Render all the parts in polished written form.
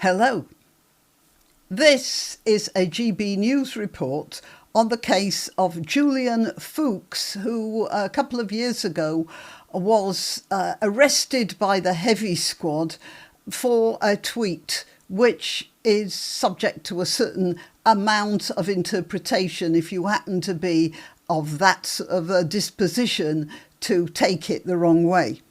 Hello. This is a GB News report on the case of Julian Fuks, who a couple of years ago was arrested by the Heavy Squad for a tweet which is subject to a certain amount of interpretation if you happen to be of that sort of a disposition to take it the wrong way.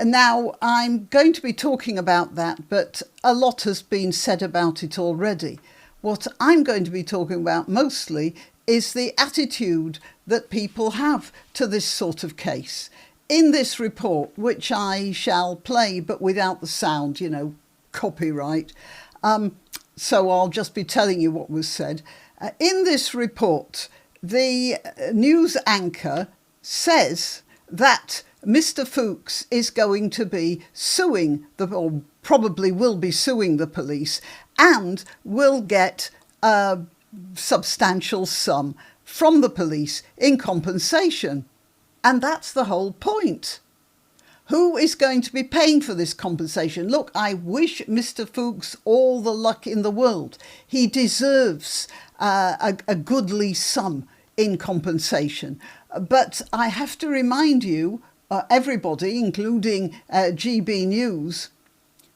And now I'm going to be talking about that, but a lot has been said about it already. What I'm going to be talking about mostly is the attitude that people have to this sort of case. In this report, which I shall play but without the sound, copyright, so I'll just be telling you what was said. In this report, the news anchor says that Mr. Fuks is going to be suing or probably will be suing the police and will get a substantial sum from the police in compensation. And that's the whole point. Who is going to be paying for this compensation? Look, I wish Mr. Fuks all the luck in the world. He deserves a goodly sum in compensation. But I have to remind you, everybody, including GB News,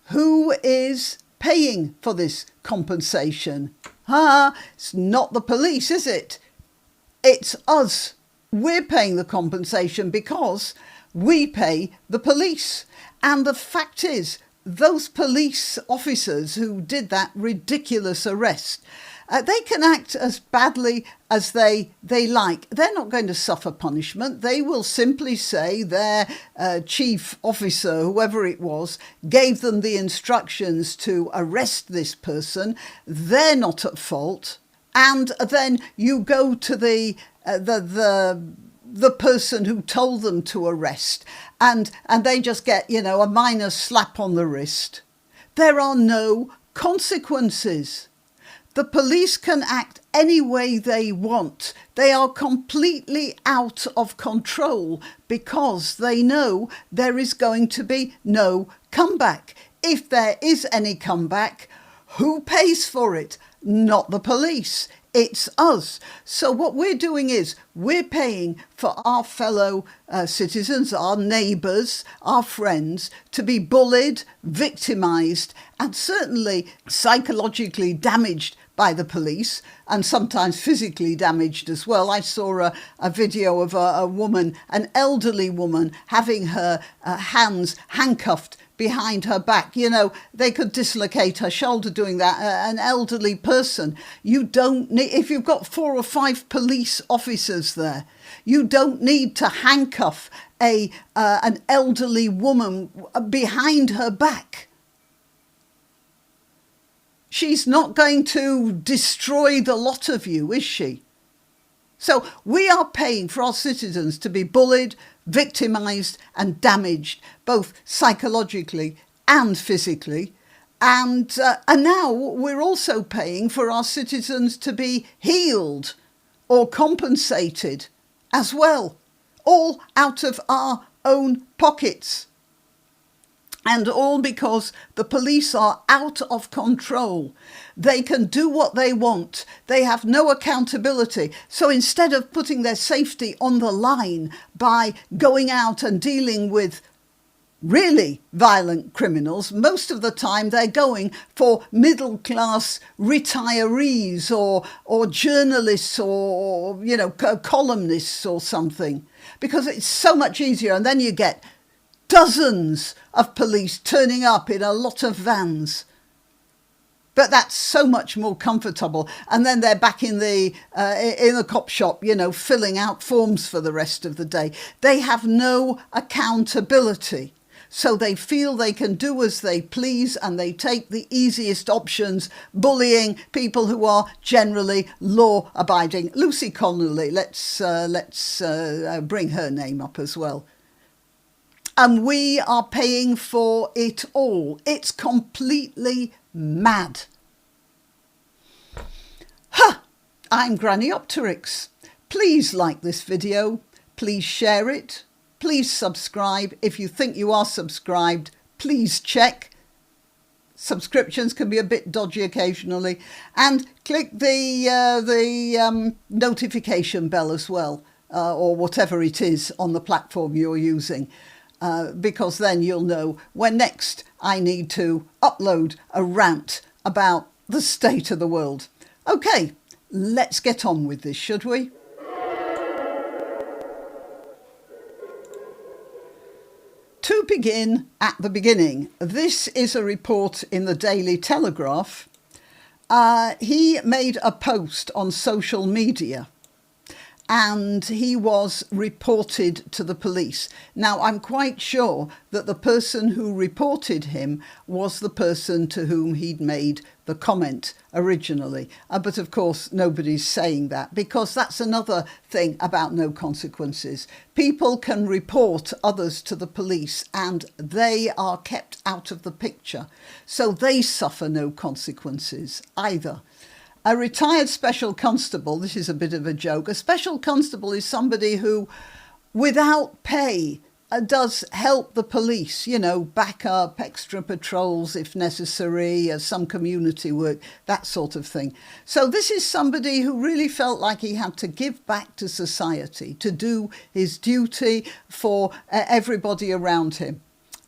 who is paying for this compensation? It's not the police, is it? It's us. We're paying the compensation because we pay the police. And the fact is, those police officers who did that ridiculous arrest, they can act as badly as they like. They're not going to suffer punishment. They will simply say their chief officer, whoever it was, gave them the instructions to arrest this person. They're not at fault. And then you go to the person who told them to arrest, and they just get, a minor slap on the wrist. There are no consequences. The police can act any way they want. They are completely out of control because they know there is going to be no comeback. If there is any comeback, who pays for it? Not the police. It's us. So what we're doing is we're paying for our fellow citizens, our neighbours, our friends to be bullied, victimised and certainly psychologically damaged by the police, and sometimes physically damaged as well. I saw a video of a woman, an elderly woman, having her hands handcuffed behind her back. They could dislocate her shoulder doing that. An elderly person. You don't need, if you've got 4 or 5 police officers there, you don't need to handcuff an elderly woman behind her back. She's not going to destroy the lot of you, is she? So we are paying for our citizens to be bullied, victimised and damaged, both psychologically and physically. And now we're also paying for our citizens to be healed or compensated as well, all out of our own pockets. And all because the police are out of control. They can do what they want. They have no accountability. So instead of putting their safety on the line by going out and dealing with really violent criminals, most of the time they're going for middle-class retirees or journalists or columnists or something, because it's so much easier. And then you get dozens of police turning up in a lot of vans. But that's so much more comfortable. And then they're back in the cop shop, filling out forms for the rest of the day. They have no accountability. So they feel they can do as they please and they take the easiest options, bullying people who are generally law-abiding. Lucy Connolly, let's bring her name up as well. And we are paying for it all. It's completely mad. I'm Granniopteryx. Please like this video. Please share it. Please subscribe. If you think you are subscribed, please check. subscriptions can be a bit dodgy occasionally, and click the notification bell as well, or whatever it is on the platform you're using, because then you'll know when next I need to upload a rant about the state of the world. Okay, let's get on with this, should we? To begin at the beginning, this is a report in the Daily Telegraph. He made a post on social media and he was reported to the police. Now, I'm quite sure that the person who reported him was the person to whom he'd made the comment originally. But of course, nobody's saying that, because that's another thing about no consequences. People can report others to the police and they are kept out of the picture, so they suffer no consequences either. A retired special constable, this is a bit of a joke, a special constable is somebody who, without pay, does help the police, back up extra patrols if necessary, some community work, that sort of thing. So this is somebody who really felt like he had to give back to society, to do his duty for everybody around him.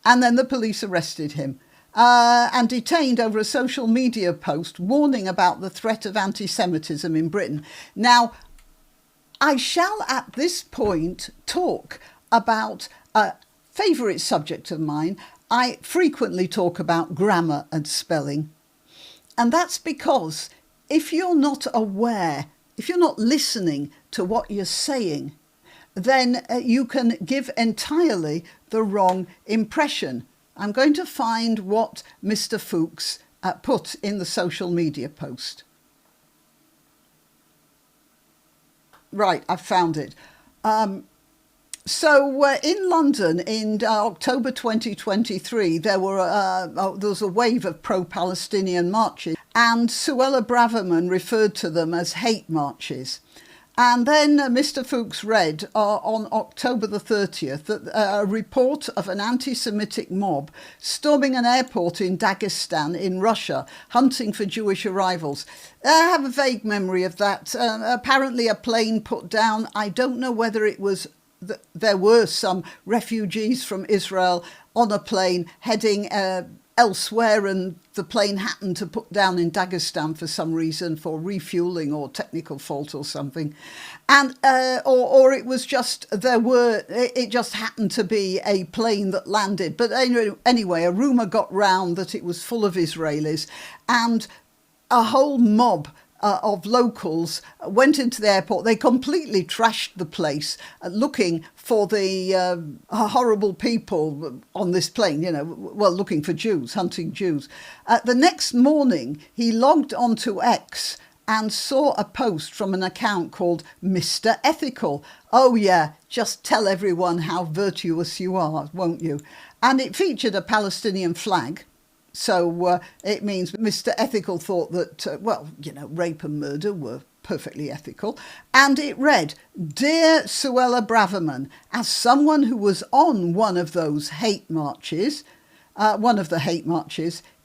And then the police arrested him. And detained over a social media post warning about the threat of anti-Semitism in Britain. Now, I shall at this point talk about a favourite subject of mine. I frequently talk about grammar and spelling. And that's because if you're not aware, if you're not listening to what you're saying, then you can give entirely the wrong impression. I'm going to find what Mr. Fuks put in the social media post. Right, I've found it. So in London in October 2023, there was a wave of pro-Palestinian marches, and Suella Braverman referred to them as hate marches. And then Mr. Fuks read on October the 30th that a report of an anti-Semitic mob storming an airport in Dagestan in Russia, hunting for Jewish arrivals. I have a vague memory of that. Apparently a plane put down. I don't know whether it was there were some refugees from Israel on a plane heading elsewhere, and the plane happened to put down in Dagestan for some reason, for refueling or technical fault or something, and or it was just it just happened to be a plane that landed. But anyway, a rumour got round that it was full of Israelis, and a whole mob of locals went into the airport. They completely trashed the place, looking for the horrible people on this plane, looking for Jews, hunting Jews. The next morning, he logged onto X and saw a post from an account called Mr. Ethical. Oh yeah, just tell everyone how virtuous you are, won't you? And it featured a Palestinian flag. So it means Mr. Ethical thought that, rape and murder were perfectly ethical. And it read, "Dear Suella Braverman, as someone who was on one of those hate marches,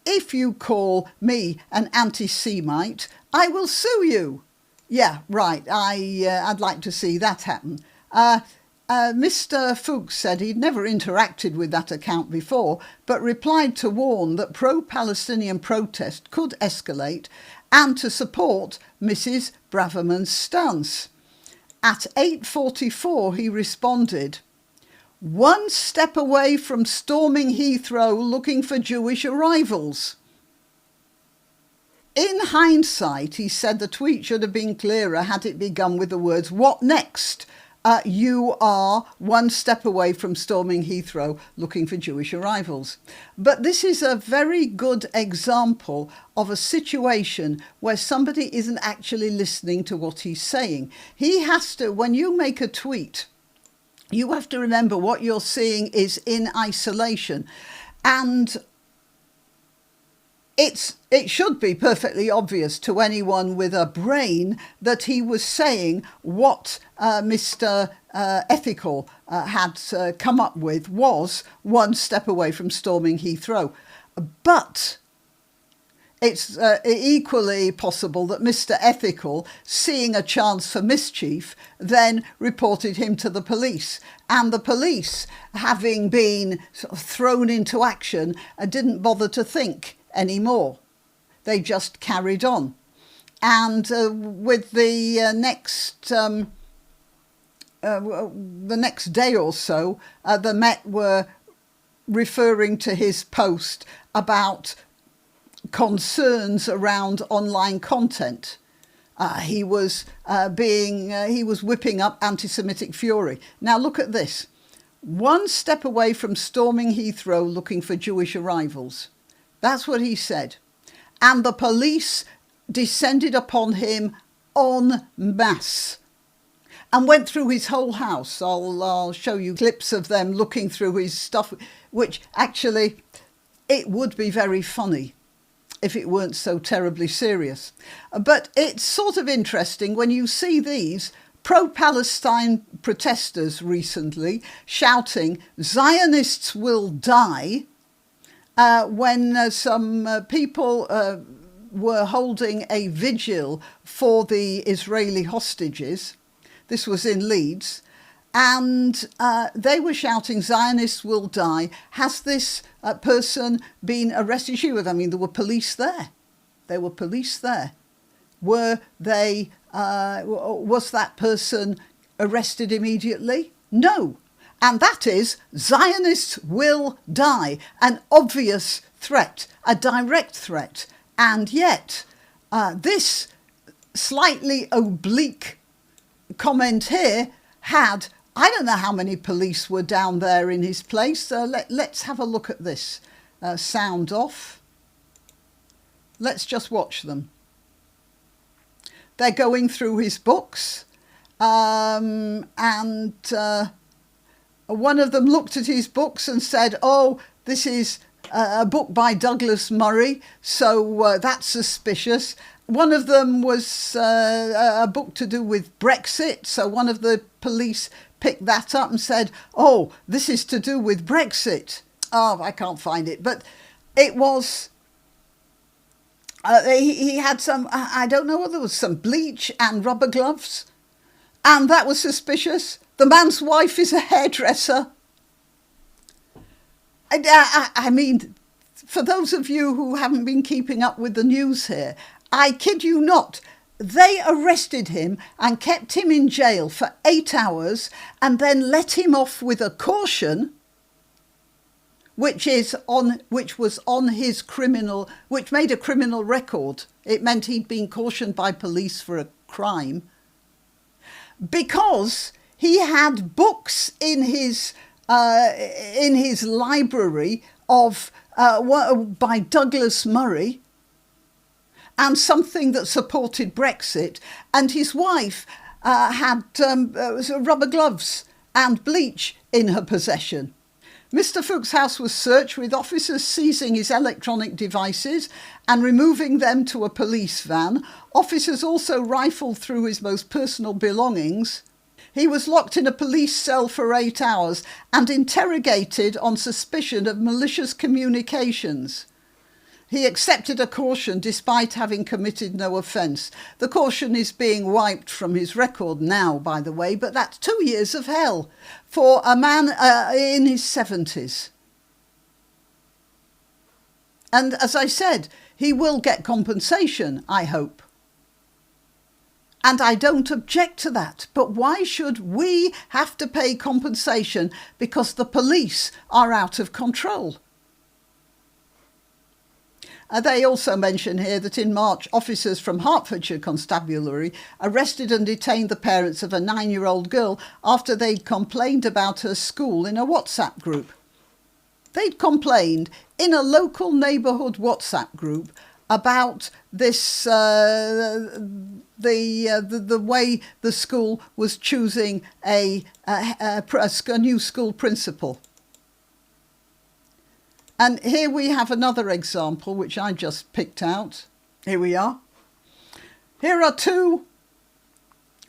if you call me an anti-Semite, I will sue you." Yeah, right. I'd like to see that happen. Mr. Fuks said he'd never interacted with that account before, but replied to warn that pro-Palestinian protest could escalate and to support Mrs. Braverman's stance. At 8:44, he responded, "One step away from storming Heathrow looking for Jewish arrivals." In hindsight, he said the tweet should have been clearer had it begun with the words, "What next? You are one step away from storming Heathrow looking for Jewish arrivals." But this is a very good example of a situation where somebody isn't actually listening to what he's saying. He has to, when you make a tweet, you have to remember what you're seeing is in isolation. And it should be perfectly obvious to anyone with a brain that he was saying what Mr. Ethical had come up with was one step away from storming Heathrow. But It's equally possible that Mr. Ethical, seeing a chance for mischief, then reported him to the police. And the police, having been sort of thrown into action, didn't bother to think anymore. They just carried on. And with the next day or so, the Met were referring to his post about concerns around online content. He was whipping up anti-Semitic fury. Now look at this. One step away from storming Heathrow looking for Jewish arrivals. That's what he said. And the police descended upon him en masse and went through his whole house. I'll show you clips of them looking through his stuff, which actually, it would be very funny if it weren't so terribly serious. But it's sort of interesting when you see these pro-Palestine protesters recently shouting, "Zionists will die," when some people were holding a vigil for the Israeli hostages. This was in Leeds. And they were shouting, "Zionists will die." Has this person been arrested? I mean, there were police there. There were police there. Were they? Was that person arrested immediately? No. And that is, Zionists will die. An obvious threat, a direct threat. And yet, this slightly oblique comment here had, I don't know how many police were down there in his place. Let's have a look at this. Sound off. Let's just watch them. They're going through his books. And one of them looked at his books and said, "Oh, this is a book by Douglas Murray, so that's suspicious." One of them was a book to do with Brexit, so one of the police picked that up and said, "Oh, this is to do with Brexit." Oh, I can't find it, but it was... he had some, I don't know whether it was some bleach and rubber gloves, and that was suspicious. The man's wife is a hairdresser. I mean, for those of you who haven't been keeping up with the news here, I kid you not, they arrested him and kept him in jail for 8 hours and then let him off with a caution, which was on his criminal, which made a criminal record. It meant he'd been cautioned by police for a crime, because he had books in his library of by Douglas Murray, and something that supported Brexit, and his wife had rubber gloves and bleach in her possession. Mr. Fuks' house was searched, with officers seizing his electronic devices and removing them to a police van. Officers also rifled through his most personal belongings. He was locked in a police cell for 8 hours and interrogated on suspicion of malicious communications. He accepted a caution despite having committed no offence. The caution is being wiped from his record now, by the way, but that's 2 years of hell for a man in his 70s. And as I said, he will get compensation, I hope. And I don't object to that. But why should we have to pay compensation because the police are out of control? They also mention here that in March, officers from Hertfordshire Constabulary arrested and detained the parents of a 9-year-old girl after they'd complained about her school in a WhatsApp group. They'd complained in a local neighbourhood WhatsApp group about this, the way the school was choosing a new school principal. And here we have another example, which I just picked out. Here we are. Here are 2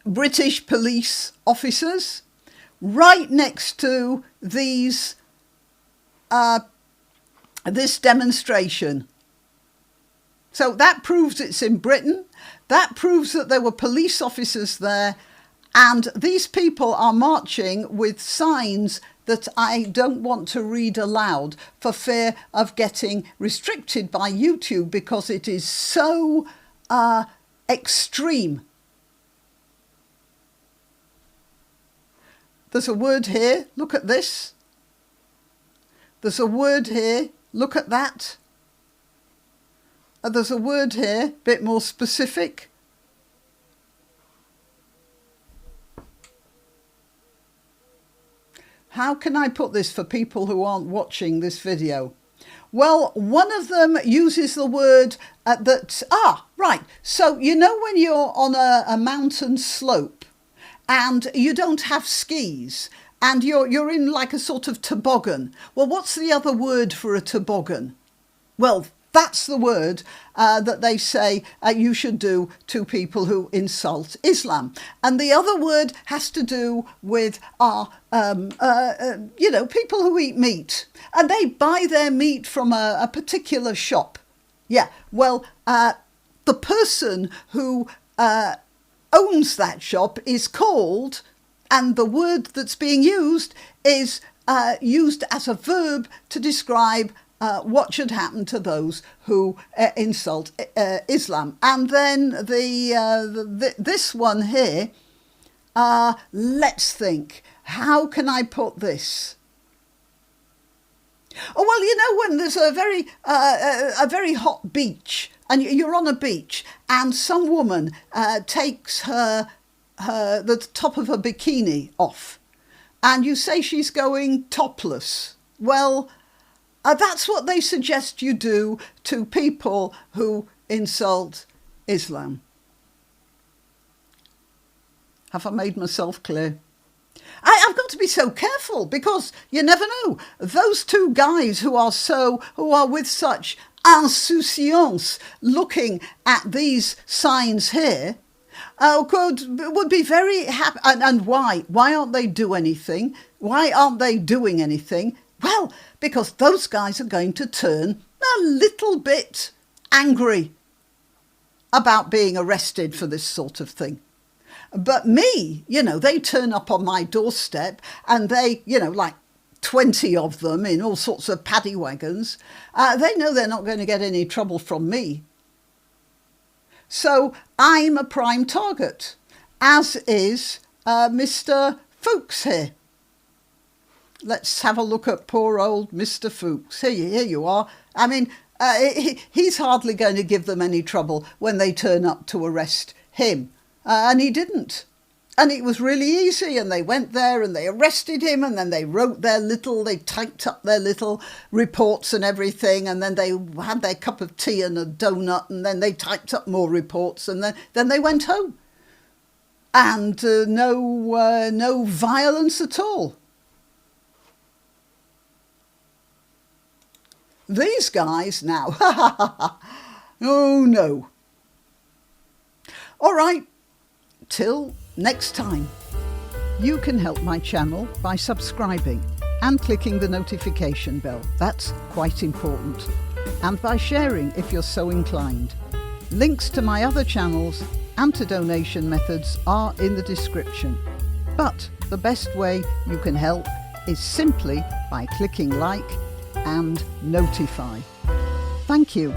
British police officers right next to these this demonstration. So that proves it's in Britain. That proves that there were police officers there. And these people are marching with signs that I don't want to read aloud for fear of getting restricted by YouTube because it is so extreme. There's a word here. Look at this. There's a word here. Look at that. There's a word here, a bit more specific. How can I put this for people who aren't watching this video? Well, one of them uses the word right. So, you know when you're on a mountain slope and you don't have skis and you're in like a sort of toboggan. Well, what's the other word for a toboggan? Well, that's the word that they say you should do to people who insult Islam. And the other word has to do with people who eat meat. And they buy their meat from a particular shop. Yeah, well, the person who owns that shop is called, and the word that's being used is used as a verb to describe what should happen to those who insult Islam. And then this one here, let's think, how can I put this? Oh, well, you know, when there's a very hot beach and you're on a beach and some woman takes the top of her bikini off and you say she's going topless. Well, that's what they suggest you do to people who insult Islam. Have I made myself clear? I've got to be so careful because you never know. Those two guys who are with such insouciance looking at these signs here would be very happy. And why? Why aren't they doing anything? Why aren't they doing anything? Well, because those guys are going to turn a little bit angry about being arrested for this sort of thing. But me, they turn up on my doorstep and they, like 20 of them in all sorts of paddy wagons. They know they're not going to get any trouble from me. So I'm a prime target, as is Mr. Fuks here. Let's have a look at poor old Mr. Fuks. Here you are. I mean, he's hardly going to give them any trouble when they turn up to arrest him. And he didn't. And it was really easy. And they went there and they arrested him. And then they they typed up their little reports and everything. And then they had their cup of tea and a donut. And then they typed up more reports. And then they went home. And no violence at all. These guys now, oh no. All right, till next time. You can help my channel by subscribing and clicking the notification bell. That's quite important. And by sharing if you're so inclined. Links to my other channels and to donation methods are in the description. But the best way you can help is simply by clicking like and notify. Thank you.